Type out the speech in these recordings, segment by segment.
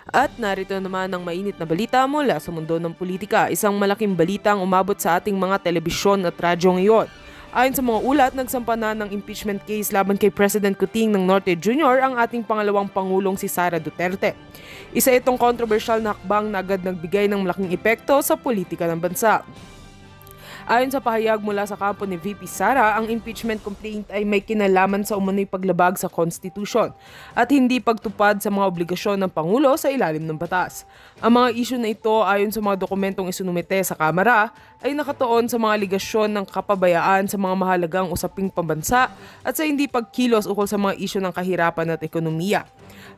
At narito naman ang mainit na balita mula sa mundo ng politika. Isang malaking balitang umabot sa ating mga telebisyon at radyo ngayon. Ayon sa mga ulat, nagsampa na ng impeachment case laban kay President Kuting ng Norte Jr. ang ating pangalawang pangulong si Sara Duterte. Isa itong kontrobersyal na hakbang na agad nagbigay ng malaking epekto sa politika ng bansa. Ayon sa pahayag mula sa kampo ni VP Sara, ang impeachment complaint ay may kinalaman sa umano'y paglabag sa konstitusyon at hindi pagtupad sa mga obligasyon ng Pangulo sa ilalim ng batas. Ang mga isyu na ito ayon sa mga dokumentong isinumite sa Kamara ay nakatuon sa mga aligasyon ng kapabayaan sa mga mahalagang usaping pambansa at sa hindi pagkilos ukol sa mga isyu ng kahirapan at ekonomiya.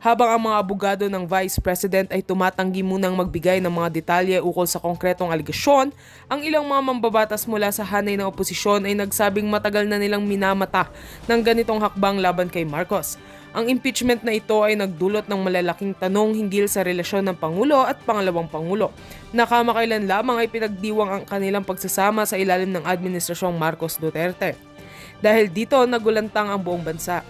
Habang ang mga abogado ng Vice President ay tumatanggi munang magbigay ng mga detalye ukol sa konkretong aligasyon, ang ilang mga mambabatas mula sa hanay ng oposisyon ay nagsabing matagal na nilang minamata ng ganitong hakbang laban kay Marcos. Ang impeachment na ito ay nagdulot ng malalaking tanong hinggil sa relasyon ng Pangulo at Pangalawang Pangulo, na kamakailan lamang ay pinagdiwang ang kanilang pagsasama sa ilalim ng Administrasyong Marcos Duterte. Dahil dito, nagulantang ang buong bansa.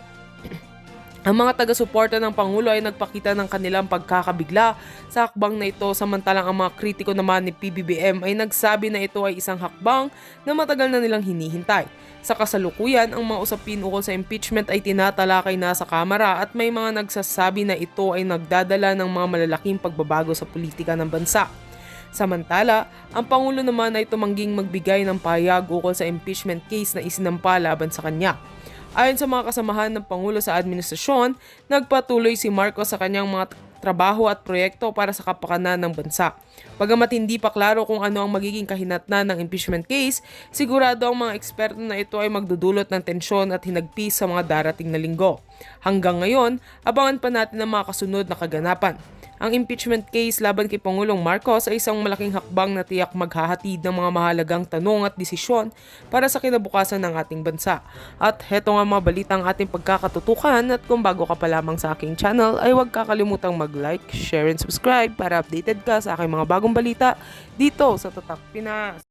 Ang mga taga-suporta ng Pangulo ay nagpakita ng kanilang pagkakabigla sa hakbang na ito, samantalang ang mga kritiko naman ni PBBM ay nagsabi na ito ay isang hakbang na matagal na nilang hinihintay. Sa kasalukuyan, ang mga usapin ukol sa impeachment ay tinatalakay na sa Kamara at may mga nagsasabi na ito ay nagdadala ng mga malalaking pagbabago sa politika ng bansa. Samantala, ang Pangulo naman ay tumangging magbigay ng pahayag ukol sa impeachment case na isinampa laban sa kanya. Ayon sa mga kasamahan ng Pangulo sa administrasyon, nagpatuloy si Marcos sa kanyang mga trabaho at proyekto para sa kapakanan ng bansa. Bagamat hindi pa klaro kung ano ang magiging kahinatnan ng impeachment case, sigurado ang mga eksperto na ito ay magdudulot ng tensyon at hinagpis sa mga darating na linggo. Hanggang ngayon, abangan pa natin ang mga kasunod na kaganapan. Ang impeachment case laban kay Pangulong Marcos ay isang malaking hakbang na tiyak maghahatid ng mga mahalagang tanong at desisyon para sa kinabukasan ng ating bansa. At heto nga mga balitang ating pagkakatutukan, at kung bago ka pa lamang sa aking channel ay huwag kakalimutang mag-like, share and subscribe para updated ka sa aking mga bagong balita dito sa Tatak Pinas.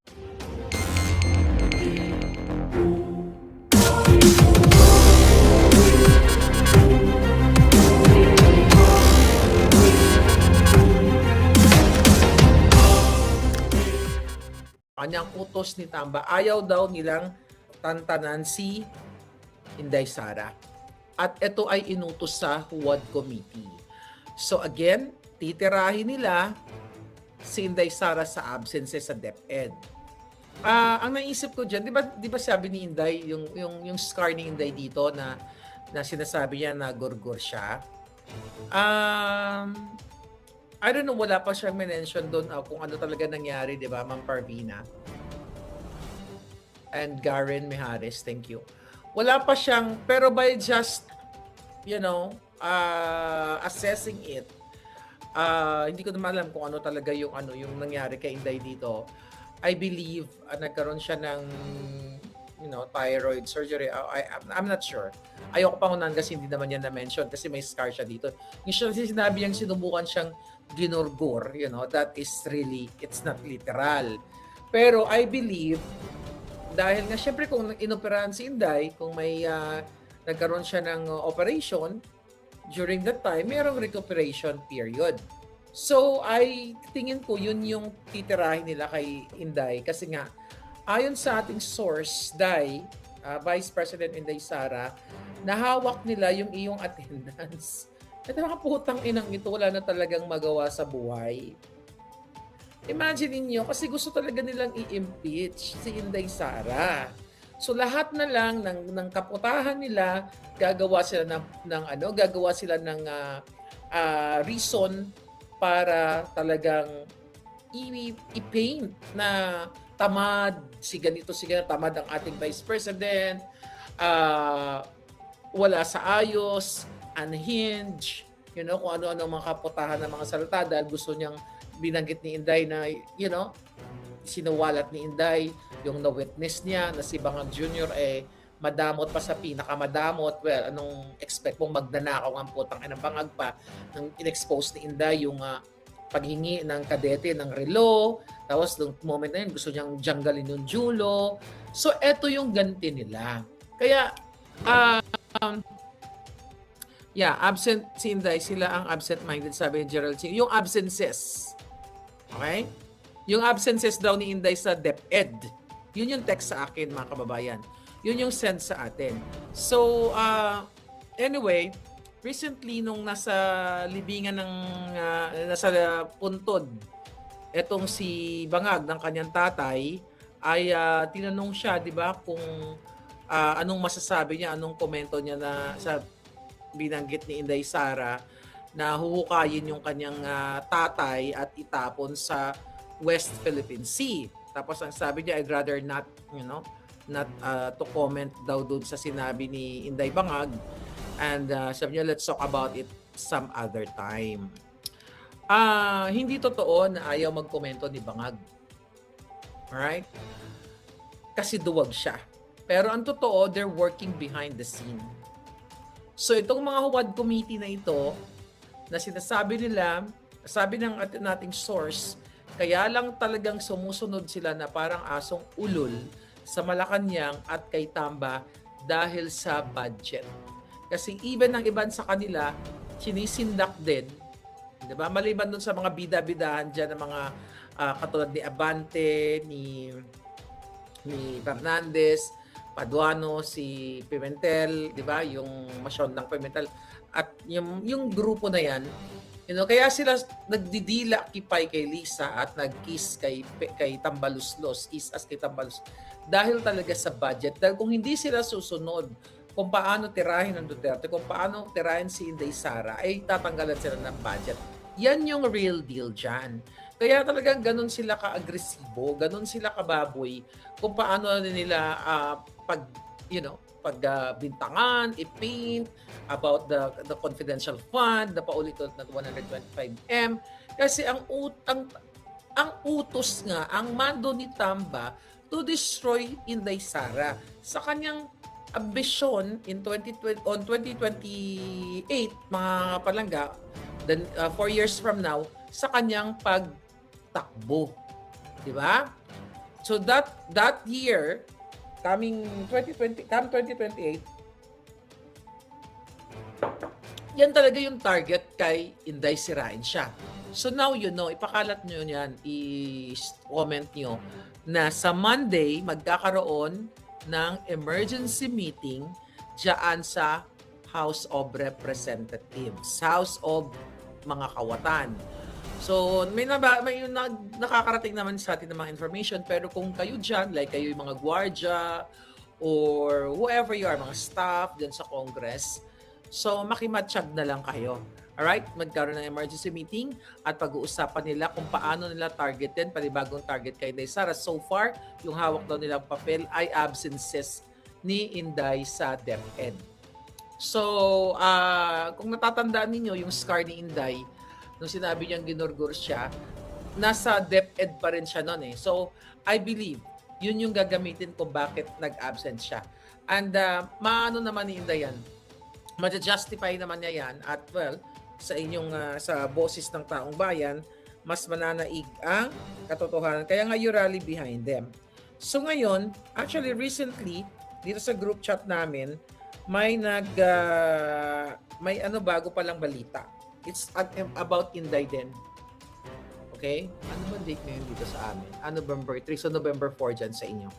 Kanyang utos ni Tamba, ayaw daw nilang tantanan si Inday Sara. At ito ay inutos sa Huwad Committee. So again, titirahin nila si Inday Sara sa absence sa DepEd. Ang naisip ko diyan, 'di ba sabi ni Inday yung scar ni Inday dito na sinasabi niya na gurgur siya. I don't know, wala pa siyang mention doon kung ano talaga nangyari, 'di ba, Ma'am Parvina? And Garen Mijares, thank you. Wala pa siyang, pero by just, assessing it, hindi ko naman alam kung ano talaga yung nangyari kay Inday dito. I believe nagkaroon siya ng thyroid surgery. I'm not sure. Ayoko pa unan kasi hindi naman yan na-mention kasi may scar siya dito. Yung sinabi niyang sinubukan siyang ginurgur, that is really, it's not literal. Pero I believe, dahil nga syempre kung inoperahan si Inday, kung may nagkaroon siya ng operation, during that time, mayroong recuperation period. So, tingin ko yun yung titirahin nila kay Inday kasi nga, ayon sa ating source, Vice President Inday Sara, nahawak nila yung iyong attendance. At mga putang inang ito, wala na talagang magawa sa buhay. Imagine niyo, kasi gusto talaga nilang i-impeach si Inday Sara. So lahat na lang ng kaputahan nila, gagawa sila ng reason para talagang i-paint na tamad, si ganito, tamad ang ating Vice President, wala sa ayos, unhinged, kung ano-ano mga kaputahan ng mga salita dahil gusto niyang binanggit ni Inday na, sinuwalat ni Inday yung na-witness niya na si Bangag Jr. madamot pa sa pinakamadamot. Well, anong expect mong magnanakaw ang putang ng Bangag pa nang in-expose ni Inday yung paghingi ng kadete ng relo. Tapos, nung moment na yun, gusto niyang janggalin yung julo. So, eto yung ganti nila. Kaya, Yeah, absent si Inday, sila ang absent-minded, sabi ni Gerald Ching. Yung absences. Okay? Yung absences daw ni Inday sa DepEd. Yun yung text sa akin, mga kababayan. Yun yung send sa atin. So, anyway, recently nung nasa libingan ng nasa puntod etong si Bangag ng kanyang tatay ay tinanong siya, 'di ba, kung anong masasabi niya, anong komento niya na sa binanggit ni Inday Sara na huhukayin yung kanyang tatay at itapon sa West Philippine Sea. Tapos ang sabi niya, I'd rather not, not to comment daw doon sa sinabi ni Inday Bangag. And sabi niya, let's talk about it some other time. Hindi totoo na ayaw magkomento ni Bangag. Alright? Kasi duwag siya. Pero ang totoo, they're working behind the scene. So itong mga huwad committee na ito, na sinasabi nila, sabi ng nating source, kaya lang talagang sumusunod sila na parang asong ulol sa Malacanang at kay Tamba dahil sa budget. Kasi even ang iban sa kanila, sinisindak din. Diba? Maliban dun sa mga bida-bidahan dyan ng mga katulad ni Abante, ni Fernandez, Paduano, si Pimentel, di ba? Yung masyon ng Pimentel. At yung grupo na yan, kaya sila nagdidila kipay kay Lisa at nag-kiss kay Tambaluslos, kiss as kay Tambalus. Dahil talaga sa budget. Dahil kung hindi sila susunod kung paano tirahin ng Duterte, kung paano tirahin si Inday Sara, ay tatanggalan sila ng budget. Yan yung real deal dyan. Kaya talagang ganun sila ka-agresibo, ganun sila kababoy kung paano nila pagbintangan, i-paint about the confidential fund, na paulit-ulit na 125M. Kasi ang utos nga, ang mando ni Tamba to destroy Inday Sara sa kanyang ambisyon in 2028, mga palangga, then 4 years from now, sa kanyang pagtakbo. Di ba? So that year, come 2028, yan talaga yung target kay Inday, sirain siya. So now ipakalat nyo yan, i-comment nyo na sa Monday, magkakaroon ng emergency meeting dyan sa House of Representatives, House of mga kawatan. So, may nakakarating naman sa atin ng mga information, pero kung kayo dyan, like kayo yung mga gwardya or whoever you are, mga staff dyan sa Congress, so makimatsyag na lang kayo. Alright? Magkaroon ng emergency meeting at pag-uusapan nila kung paano nila targetin, panibagong target kay Inday Sara. So far, yung hawak daw nilang papel ay absences ni Inday sa DepEd. So, kung natatandaan ninyo, yung scar ni Inday, nung sinabi niyang ginurgur siya, nasa DepEd pa rin siya noon eh. So, I believe, yun yung gagamitin kung bakit nag-absent siya. And maano naman ni Inday yan? Ma-justify naman niya yan at well, sa inyong sa boses ng taong bayan, mas mananaig ang katotohanan. Kaya nga you rally behind them. So ngayon, actually recently, dito sa group chat namin, may bago palang balita. It's about Inday din. Okay? Ano ba date ngayon dito sa amin? November 3, so November 4 dyan sa inyo.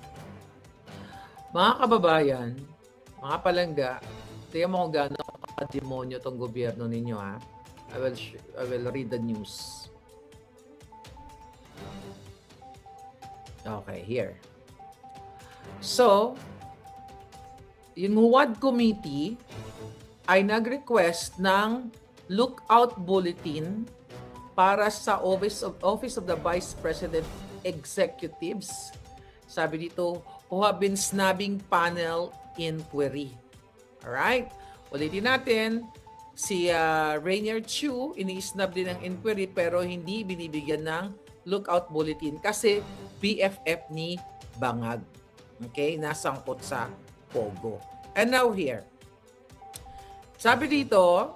Mga kababayan, mga palangga, tingnan mo kung gaano ka-demonyo tong gobyerno ninyo, ha? I will read the news. Okay, here. So, yung Huwad Committee ay nag-request ng lookout bulletin para sa Office of the Vice President Executives. Sabi dito, who have been snubbing panel inquiry. Alright? Ulitin natin, si Rainier Chu, ini-snub din ng inquiry pero hindi binibigyan ng lookout bulletin kasi BFF ni Bangag. Okay? Nasangkot sa Pogo. And now here. Sabi dito,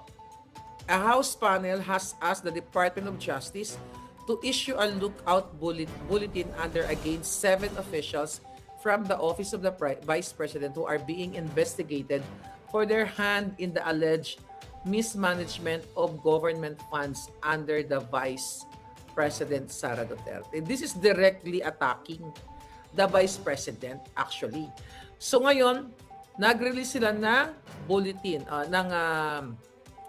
a House panel has asked the Department of Justice to issue a lookout bulletin under against 7 officials from the Office of the Vice President who are being investigated for their hand in the alleged mismanagement of government funds under the Vice President Sara Duterte. This is directly attacking the Vice President actually. So ngayon, nag-release sila ng bulletin, ng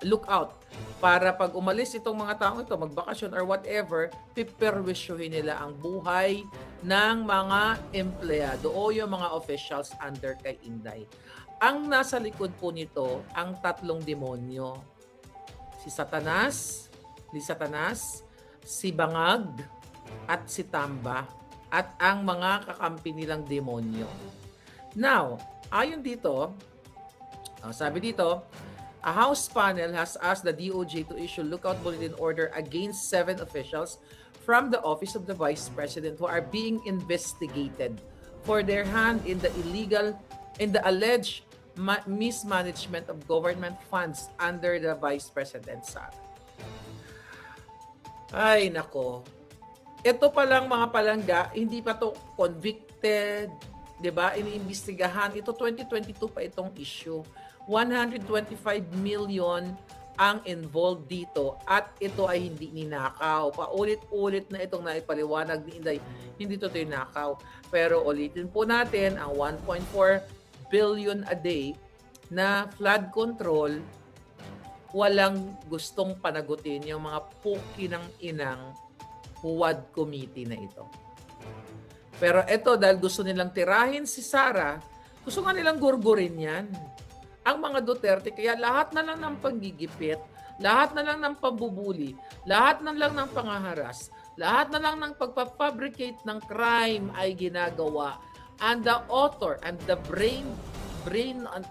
lookout para pag umalis itong mga taong ito, magbakasyon or whatever, piperwisyuhin nila ang buhay ng mga empleyado o yung mga officials under kay Inday. Ang nasa likod po nito, ang tatlong demonyo. Si Satanas, si Bangag, at si Tamba, at ang mga kakampi nilang demonyo. Now, ayon dito, sabi dito, a House panel has asked the DOJ to issue lookout bulletin order against 7 officials from the Office of the Vice President who are being investigated for their hand in the alleged mismanagement of government funds under the Vice President Sara. Ay, nako. Ito palang mga palangga, hindi pa to convicted, 'di ba? Iniimbestigahan. Ito 2022 pa itong issue. 125 million ang involved dito at ito ay hindi ninakaw. Paulit-ulit na itong naipaliwanag ni Inday, hindi to ninakaw. Pero ulitin po natin ang 1.4 billion a day na flood control, walang gustong panagutin yung mga puki ng inang Huwad Committee na ito. Pero ito, dahil gusto nilang tirahin si Sara, gusto nga nilang gurgurin yan. Ang mga Duterte, kaya lahat na lang ng panggigipit, lahat na lang ng pambubuli, lahat na lang ng pangaharas, lahat na lang ng pagpafabricate ng crime ay ginagawa. And the author and the brain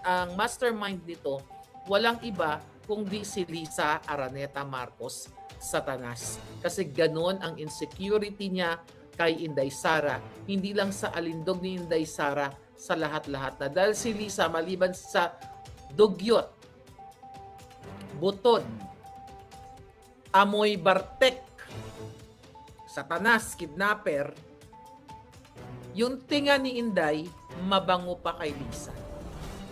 ang mastermind nito, walang iba kundi si Lisa Araneta Marcos Satanas. Kasi ganun ang insecurity niya kay Inday Sara. Hindi lang sa alindog ni Inday Sara, sa lahat-lahat na. Dahil si Lisa, maliban sa dugyot, butod, amoy bartek, Satanas, kidnapper, yung tinga ni Inday, mabango pa kay Lisa.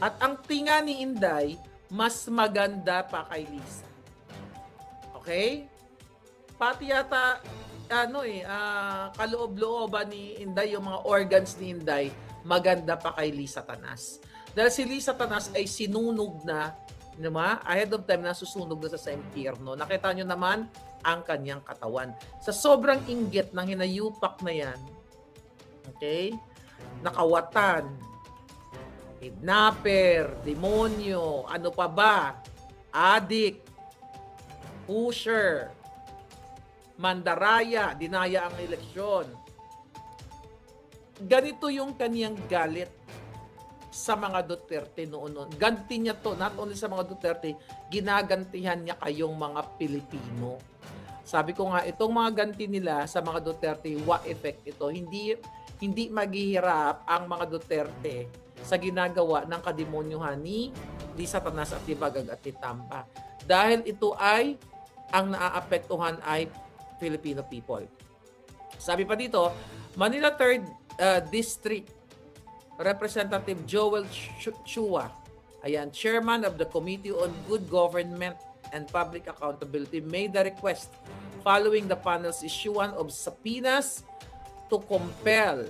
At ang tinga ni Inday, mas maganda pa kay Lisa. Okay? Pati yata, kaloob-looban ni Inday, yung mga organs ni Inday, maganda pa kay Lisa Tanas. Dahil si Lisa Tanas ay sinunog na, ahead of time na susunog na sa impyerno. Nakita nyo naman ang kanyang katawan. Sa sobrang inggit ng hinayupak na yan, okay, nakawatan, kidnapper, demonyo, ano pa ba, addict, pusher, mandaraya, dinaya ang eleksyon. Ganito yung kaniyang galit sa mga Duterte noon. Ganti niya to, not only sa mga Duterte, ginagantihan niya kayong mga Pilipino. Sabi ko nga, itong mga ganti nila sa mga Duterte, what effect ito? Hindi maghihirap ang mga Duterte sa ginagawa ng kademonyuhan ni Lisa Tanas at ni Bagag at ni Tamba. Dahil ito ay, ang naaapektuhan ay Filipino people. Sabi pa dito, Manila 3rd District Representative Joel Chua, ayan, Chairman of the Committee on Good Government and Public Accountability, made the request following the panel's issuance of subpoenas to compel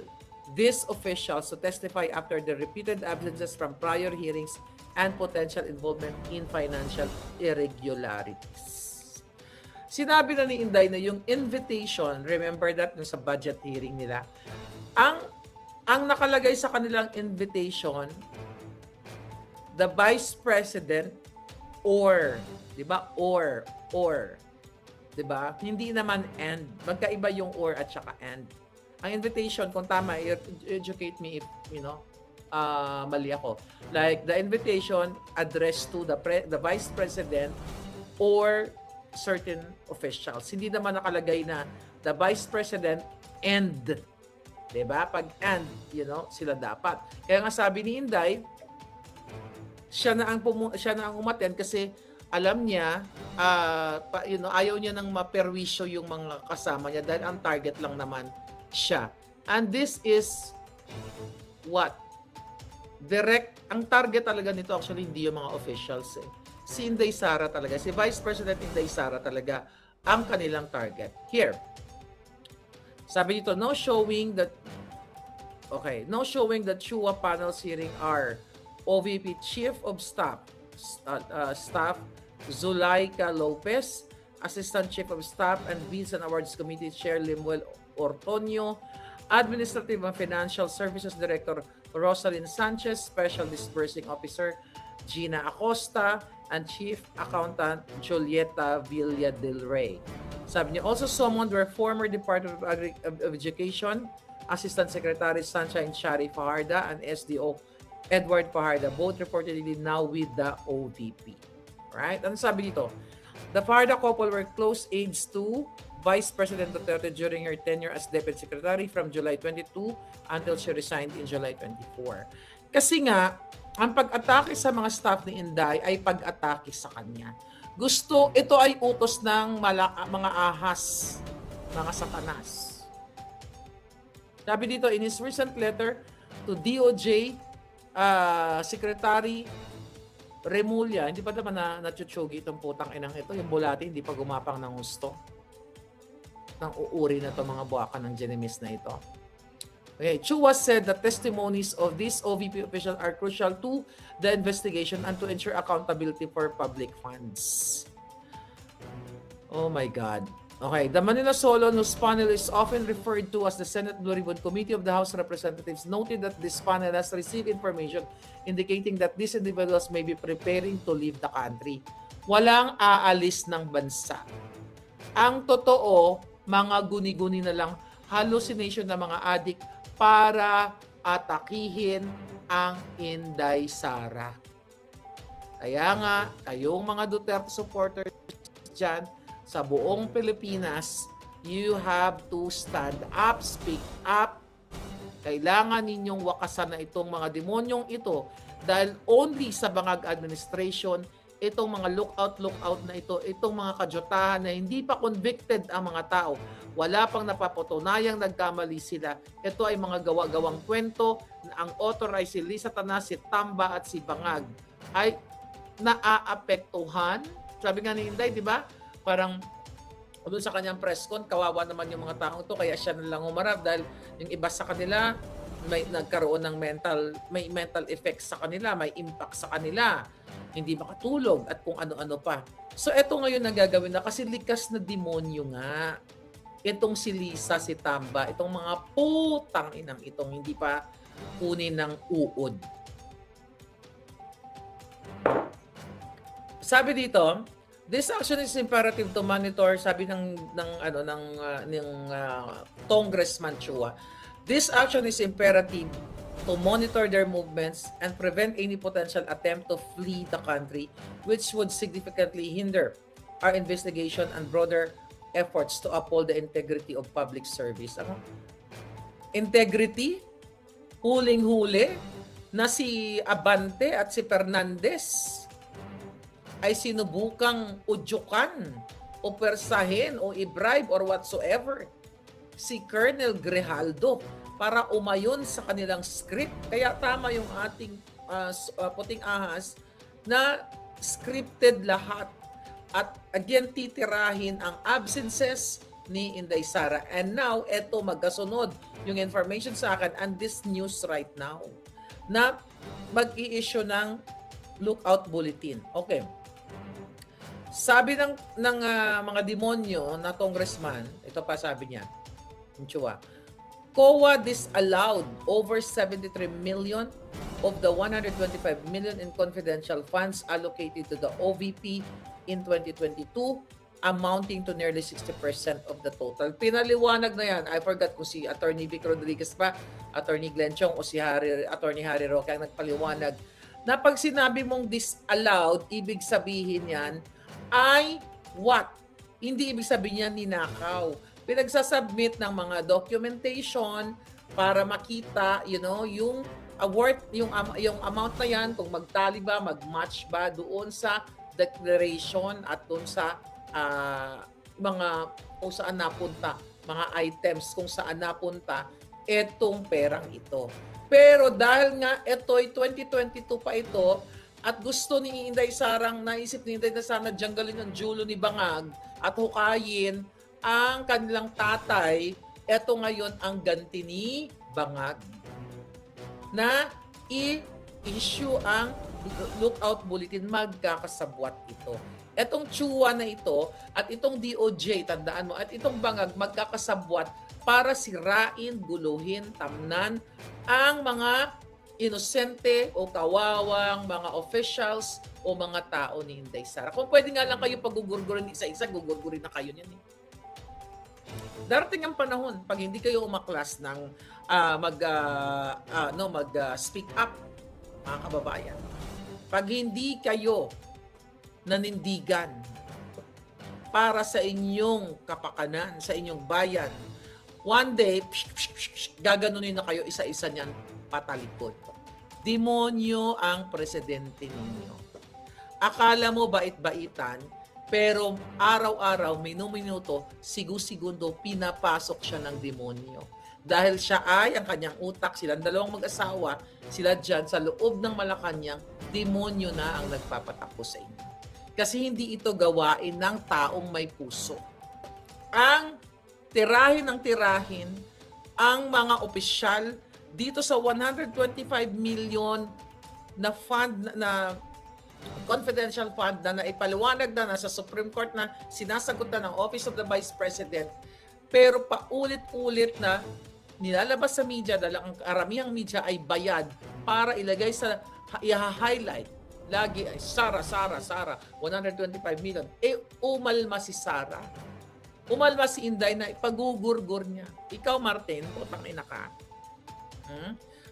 these officials to testify after the repeated absences from prior hearings and potential involvement in financial irregularities. Sinabi na ni Inday na yung invitation, remember that sa budget hearing nila, ang nakalagay sa kanilang invitation, the Vice President or, di ba? Or, di ba? Hindi naman and. Magkaiba yung or at saka and. Ang invitation, kung tama, educate me if, mali ako. Like, the invitation addressed to the Vice President or certain officials. Hindi naman nakalagay na the Vice President and, diba? Pag and, sila dapat. Kaya nga sabi ni Inday, siya na ang umattend kasi alam niya, ayaw niya nang maperwisyo yung mga kasama niya dahil ang target lang naman siya. And this is what? Direct, ang target talaga nito actually hindi yung mga officials si Inday Sara talaga, si Vice President Inday Sara talaga ang kanilang target. Here, sabi dito, no showing that Chua panels hearing are OVP Chief of Staff Zulaika Lopez, Assistant Chief of Staff and Bids and Awards Committee Chair Limuel Ortonio, Administrative and Financial Services Director Rosalyn Sanchez, Special Disbursing Officer Gina Acosta, and Chief Accountant Julieta Villa del Rey. Sabi niya, also summoned were former Department of Education Assistant Secretary Sunshine Shari Fajarda and SDO Edward Fajarda, both reportedly now with the OVP. Right? Ano sabi dito? The Fajarda couple were close aides to Vice President Duterte during her tenure as Deputy Secretary from July 22 until she resigned in July 24. Kasi nga, ang pag-atake sa mga staff ni Inday ay pag-atake sa kanya. Ito ay utos ng mga ahas, mga satanas. Sabi dito, in his recent letter to DOJ Secretary Remulla, hindi pa naman natsuchugi itong putang inang ito, yung bulati, hindi pa gumapang ng gusto. Nang uuri na itong mga buwakan ng Genemis na ito. Okay, Chua said that testimonies of these OVP officials are crucial to the investigation and to ensure accountability for public funds. Oh my God. Okay, the Manila Solon, whose panel is often referred to as the Senate Blue Ribbon Committee of the House of Representatives, noted that this panel has received information indicating that these individuals may be preparing to leave the country. Walang aalis ng bansa. Ang totoo, mga guni-guni na lang, hallucination ng mga adik para atakihin ang Inday Sara. Kaya nga, kayong mga Duterte supporters dyan, sa buong Pilipinas, you have to stand up, speak up. Kailangan ninyong wakasan na itong mga demonyong ito dahil only sa Bangag administration, itong mga lookout na ito, itong mga kajotahan na hindi pa convicted ang mga tao, wala pang napapatunayang nagkamali sila. Ito ay mga gawa-gawang kwento na ang authorized si Lisa Tanas, si Tamba at si Bangag ay naaapektuhan. Sabi nga ni Inday, di ba? Parang doon sa kanyang press con, kawawa naman yung mga taong to, kaya siya na lang umarap dahil yung iba sa kanila may nagkaroon ng may mental effects sa kanila, may impact sa kanila, hindi makatulog at kung ano-ano pa. So eto ngayon ang gagawin na kasi likas na demonyo nga. Itong si Lisa, si Tamba, itong mga putang inang itong hindi pa kunin ng uod. Sabi dito, this action is imperative to monitor, sabi ng Congressman Chua. This action is imperative to monitor their movements and prevent any potential attempt to flee the country, which would significantly hinder our investigation and broader efforts to uphold the integrity of public service. Integrity? Huling-huli na si Abante at si Fernandez ay sinubukang udyukan o persahin o i-bribe or whatsoever si Colonel Grijaldo para umayon sa kanilang script. Kaya tama yung ating puting ahas na scripted lahat. At again, titirahin ang absences ni Inday Sara. And now, eto magkasunod yung information sa akin and this news right now na mag-i-issue ng lookout bulletin. Okay. Sabi ng mga demonyo na congressman, ito pa sabi niya, Chua, COA disallowed over 73 million of the 125 million in confidential funds allocated to the OVP in 2022, amounting to nearly 60% of the total. Pinaliwanag na yan. I forgot kung si Attorney Vic Rodriguez pa, Attorney Glenn Chong, o si Attorney Harry Roque ang nagpaliwanag na pag sinabi mong disallowed, ibig sabihin yan ay what? Hindi ibig sabihin yan ninakaw. Pinagsasubmit ng mga documentation para makita, yung award, yung amount na yan, kung magtali ba, mag-match ba doon sa declaration at doon sa mga kung saan napunta, mga items kung saan napunta etong perang ito. Pero dahil nga ito'y 2022 pa ito, at gusto ni Inday Sarang, naisip ni Inday na sana janggalin ang julo ni Bangag at hukayin ang kanilang tatay, eto ngayon ang ganti ni Bangag na i-issue ang lookout bulletin, magkakasabwat ito. Etong tsuwa na ito at itong DOJ, tandaan mo, at itong Bangag magkakasabwat para sirain, guluhin, tamnan ang mga inosente o kawawang mga officials o mga tao ni Inday Sara. Kung pwede nga lang kayo pagugurgurin isa-isa, gugurgurin na kayo niyan. Darating ang panahon pag hindi kayo umaklas ng speak up, mga kababayan. Pag hindi kayo nanindigan para sa inyong kapakanan, sa inyong bayan, one day, gaganunin na kayo isa-isa niyan patalikod. Demonyo ang presidente ninyo. Akala mo bait-baitan, pero araw-araw, minuto, sigu-segundo, pinapasok siya ng demonyo. Dahil siya ay ang kanyang utak, silang dalawang mag-asawa, sila dyan sa loob ng Malacanang, demonyo na ang nagpapatakbo sa inyo. Kasi hindi ito gawain ng taong may puso. Ang tirahin ng tirahin, ang mga opisyal dito sa 125 million na fund na confidential fund na naipaliwanag na sa Supreme Court na sinasagot na ng Office of the Vice President, pero paulit-ulit na nilalabas sa media dahil ang karamihang media ay bayad para ilagay sa i-highlight lagi ay Sara, 125 million. Umalma si Sara. Umalma si Inday na ipagugurgur niya. Ikaw, Martin, putang ina ka.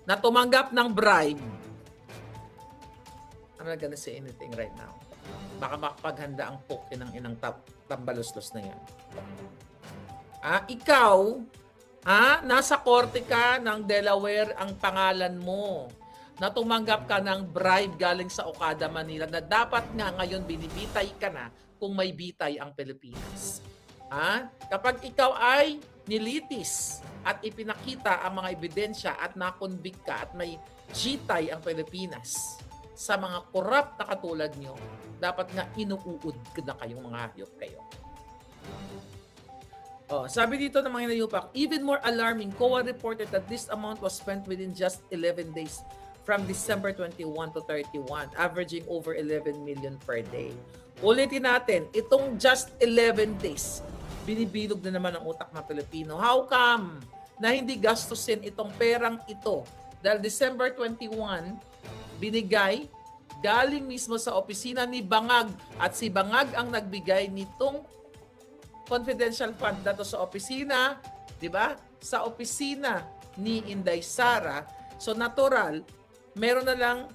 Na tumanggap ng bribe. I'm not gonna say anything right now. Baka makapaghanda ang pukin ng inang tambaluslos na yan. Ikaw, nasa korte ka ng Delaware ang pangalan mo na tumanggap ka ng bribe galing sa Okada, Manila na dapat nga ngayon binibitay ka na kung may bitay ang Pilipinas. Kapag ikaw ay nilitis at ipinakita ang mga ebidensya at nakonvict ka at may gitay ang Pilipinas sa mga korap na katulad nyo, dapat nga inuuod na kayong mga hayop kayo. Sabi dito ng mga hinayupak, even more alarming, COA reported that this amount was spent within just 11 days from December 21 to 31, averaging over 11 million per day. Ulitin natin, itong just 11 days, binibilog na naman ang utak ng Pilipino. How come na hindi gastusin itong perang ito? Dahil December 21, binigay galing mismo sa opisina ni Bangag at si Bangag ang nagbigay nitong confidential fund dato sa opisina, di ba? Sa opisina ni Inday Sara. So natural, meron na lang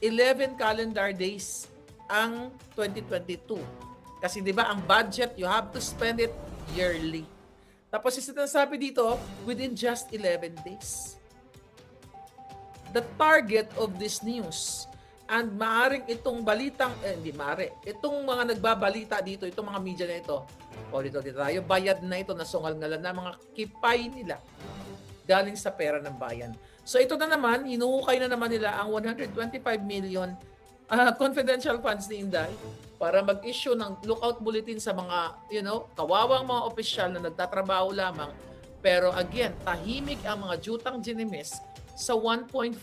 11 calendar days ang 2022. Kasi di ba ang budget, you have to spend it yearly. Tapos sinasabi dito, within just 11 days. The target of this news, and maaring itong balitang, itong mga nagbabalita dito, itong mga media na ito, dito tayo, bayad na ito, nasungal-ngalan na mga kipay nila galing sa pera ng bayan. So ito na naman, hinuhukay na naman nila ang 125 million confidential funds ni Inday para mag-issue ng lookout bulletin sa mga, kawawang mga opisyal na nagtatrabaho lamang. Pero again, tahimik ang mga jutang ginimis sa 1.4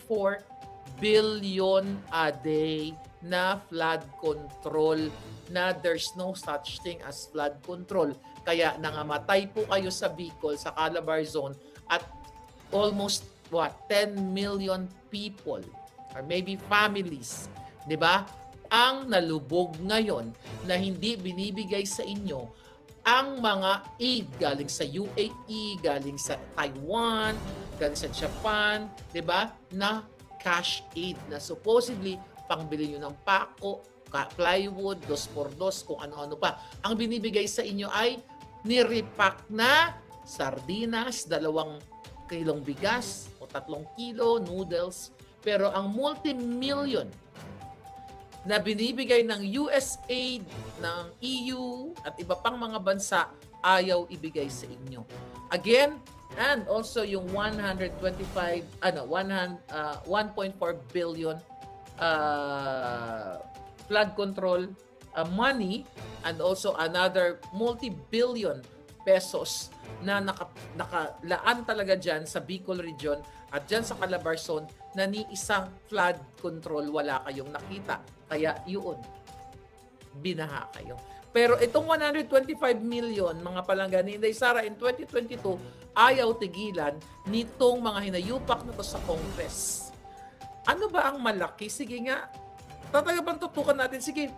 billion a day na flood control na there's no such thing as flood control. Kaya nangamatay po kayo sa Bicol, sa Calabar Zone at almost 10 million people or maybe families, di ba? Ang nalubog ngayon na hindi binibigay sa inyo ang mga aid galing sa UAE, galing sa Taiwan, galing sa Japan, di ba? Na cash aid na supposedly pangbili nyo ng pako, plywood, 2x2, kung ano-ano pa. Ang binibigay sa inyo ay niripak na sardinas, 2 kilong bigas o 3 kilo noodles. Pero ang multi-million na binibigay ng USAID, ng EU at iba pang mga bansa ayaw ibigay sa inyo. Again, and also yung 1.4 billion flood control money, and also another multi-billion pesos na nakalaan talaga dyan sa Bicol region at dyan sa Calabarzon na ni isang flood control wala kayong nakita. Kaya yun, binaha kayo. Pero itong 125 million, mga palangga ni Inday Sara in 2022, ayaw tigilan nitong mga hinayupak na to sa Congress. Ano ba ang malaki? Sige nga, tatagapang tutukan natin. Sige,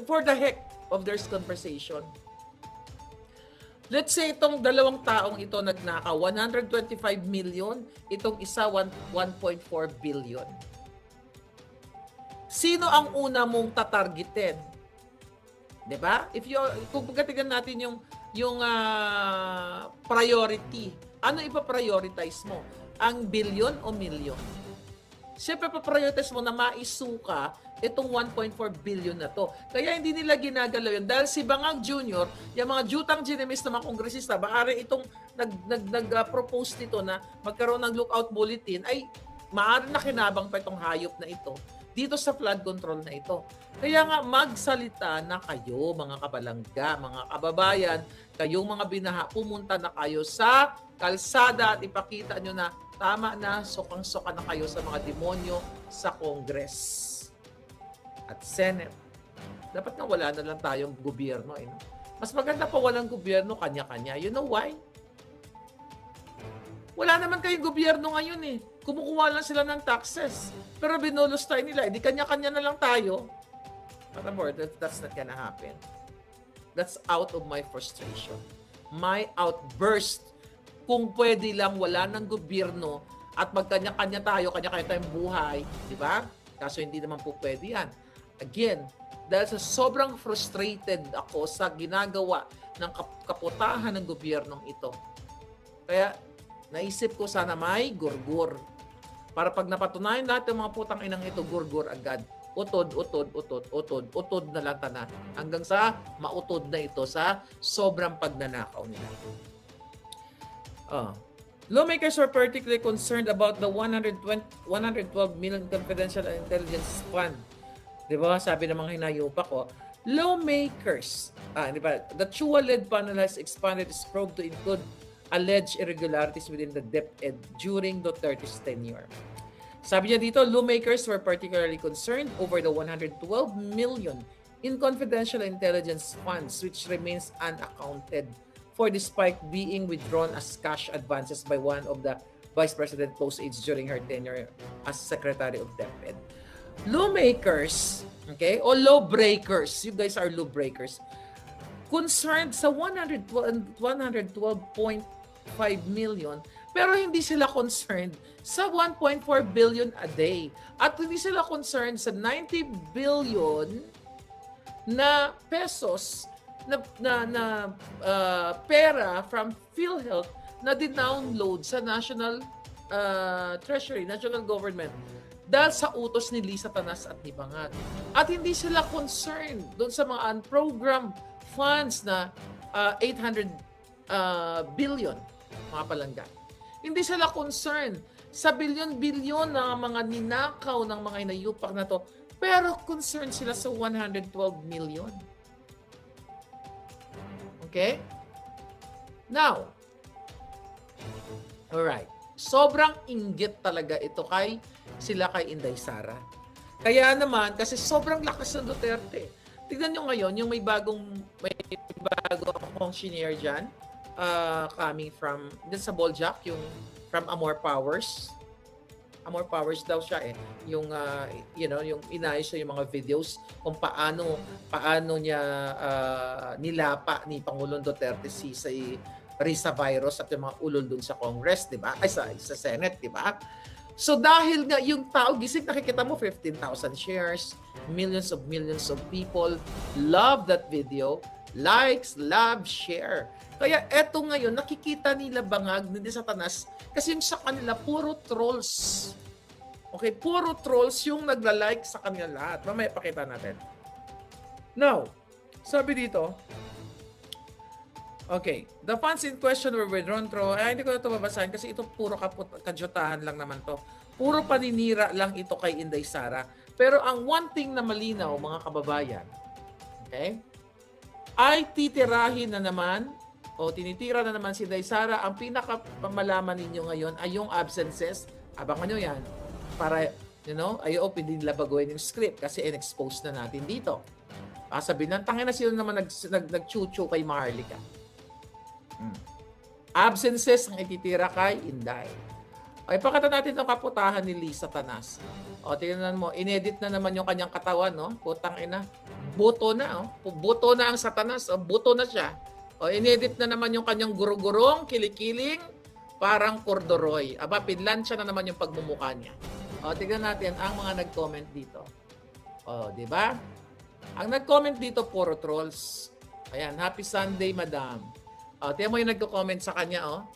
for the heck of this conversation. Let's say itong dalawang taong ito nagnakaw, 125 million, itong isa 1.4 billion. Sino ang una mong tatargetin? 'Di ba? Kung pagkatigan natin yung priority, ano ipa-prioritize mo? Ang billion o million? Siyempre, pa-prioritize mo na maisuka itong 1.4 billion na to. Kaya hindi nila ginagalaw yun. Dahil si Bangag Jr., yung mga jutang ginimis na mga kongresista, maaari itong nag-propose nito na magkaroon ng lookout bulletin, ay maaari na kinabang pa itong hayop na ito dito sa flood control na ito. Kaya nga, magsalita na kayo, mga kabalangga, mga kababayan, kayong mga binaha, pumunta na kayo sa kalsada at ipakita nyo na tama na, sokang-soka na kayo sa mga demonyo sa Congress at Senate. Dapat nga wala na lang tayong gobyerno. Eh. Mas maganda pa walang gobyerno, kanya-kanya. You know why? Wala naman kayong gobyerno ngayon eh. Kumukuha lang sila ng taxes. Pero binulos tayo nila. Di kanya-kanya na lang tayo. But that's not gonna happen. That's out of my frustration. My outburst. Kung pwede lang wala ng gobyerno at magkanya-kanya tayo, kanya-kanya tayong buhay, di ba? Kaso hindi naman po pwede yan. Again, dahil sa sobrang frustrated ako sa ginagawa ng kaputahan ng gobyernong ito. Kaya naisip ko sana may gurgur. Para pag napatunayan lahat ng mga putang inang ito, gurgur agad. Utod na lang tanan. Hanggang sa mautod na ito sa sobrang pagnanakaw nila. Lawmakers were particularly concerned about the 112 million confidential intelligence fund. Di ba? Sabi ng mga hinayupa ko, lawmakers, di ba? The Chua-led panel has expanded its probe to include alleged irregularities within the DepEd during Duterte's tenure. Sabi niya dito, lawmakers were particularly concerned over the 112 million in confidential intelligence funds which remains unaccounted for despite being withdrawn as cash advances by one of the Vice President close aides during her tenure as Secretary of DepEd. Lawmakers, okay, o lawbreakers, you guys are lawbreakers, concerned sa 112.5 million, pero hindi sila concerned sa 1.4 billion a day. At hindi sila concerned sa 90 billion na pesos na pera from PhilHealth na din-download sa National Treasury, National Government dahil sa utos ni Lisa Tanas at ni Bangag. At hindi sila concerned doon sa mga unprogrammed funds na 800 billion, mga palangga. Hindi sila concerned sa bilyon-bilyon na mga ninakaw ng mga inayupak na to, pero concerned sila sa 112 million. Okay? Now, alright. Sobrang inggit talaga ito kay Inday Sara. Kaya naman, kasi sobrang lakas ng Duterte. Tignan nyo ngayon, yung may bago akong senior dyan, coming from, dyan sa Boljak, yung from Amor Powers. Amor Powers daw siya eh. Yung, yung inayos siya yung mga videos kung paano niya nilapa ni Pangulong Duterte si Risa Virus at yung mga ulol dun sa Congress, di ba? Ay, sa Senate, di ba? So dahil nga yung tao, gising nakikita mo 15,000 shares, millions of people love that video, likes, love, share. Kaya eto ngayon, nakikita nila Bangag, hindi sa Tanas, kasi yung sa kanila, puro trolls. Okay, puro trolls yung nagla-like sa kanila lahat. Mamaya pakita natin. Now, sabi dito, okay, the funds in question were withdrawn through, hindi ko na ito babasahin kasi ito puro kadyutahan lang naman to. Puro paninira lang ito kay Inday Sara. Pero ang one thing na malinaw, mga kababayan, okay, ay titirahin na naman o tinitira na naman si Inday Sara. Ang pinakapamalaman ninyo ngayon ay yung absences. Abangan nyo yan para, ayaw din nila baguhin yung script kasi in-expose na natin dito. Sabihin ng tangin na sila naman nag-chuchu kay Maharlika. Absences ang ititira kay Inday. Ay, pakita natin itong kaputahan ni Lisa Tanas. O, tingnan mo, inedit na naman yung kanyang katawan, no? Putang ina. Buto na, oh. Buto na ang Satanas. O, buto na siya. O, inedit na naman yung kanyang gurugurong, kilikiling, parang corduroy. Aba, pinlansya na naman yung pagmumukha niya. O, tingnan natin ang mga nag-comment dito. O, di ba? Ang nag-comment dito, puro trolls. Ayan, happy Sunday, madam. O, tingnan mo yung nagko-comment sa kanya, oh.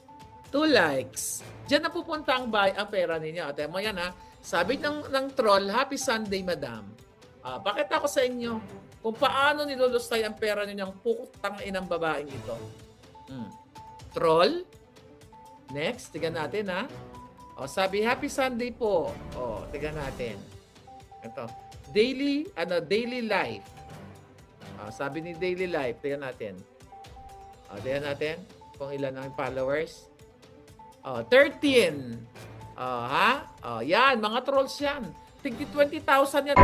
2 likes. Diyan na pupunta ang pera ninyo. Tingnan mo yan, ha. Sabi ng troll, happy Sunday, madam. Pakita ko sa inyo kung paano nilulustay ang pera ninyo ang putang inang babaeng ito. Troll. Next, tignan natin, ha. O, sabi, happy Sunday po. O, tignan natin. Ito. Daily life. Sabi ni daily life, tignan natin. Tignan natin kung ilan ang followers. 13. Yan, mga trolls yan. Tigti 20,000 yan.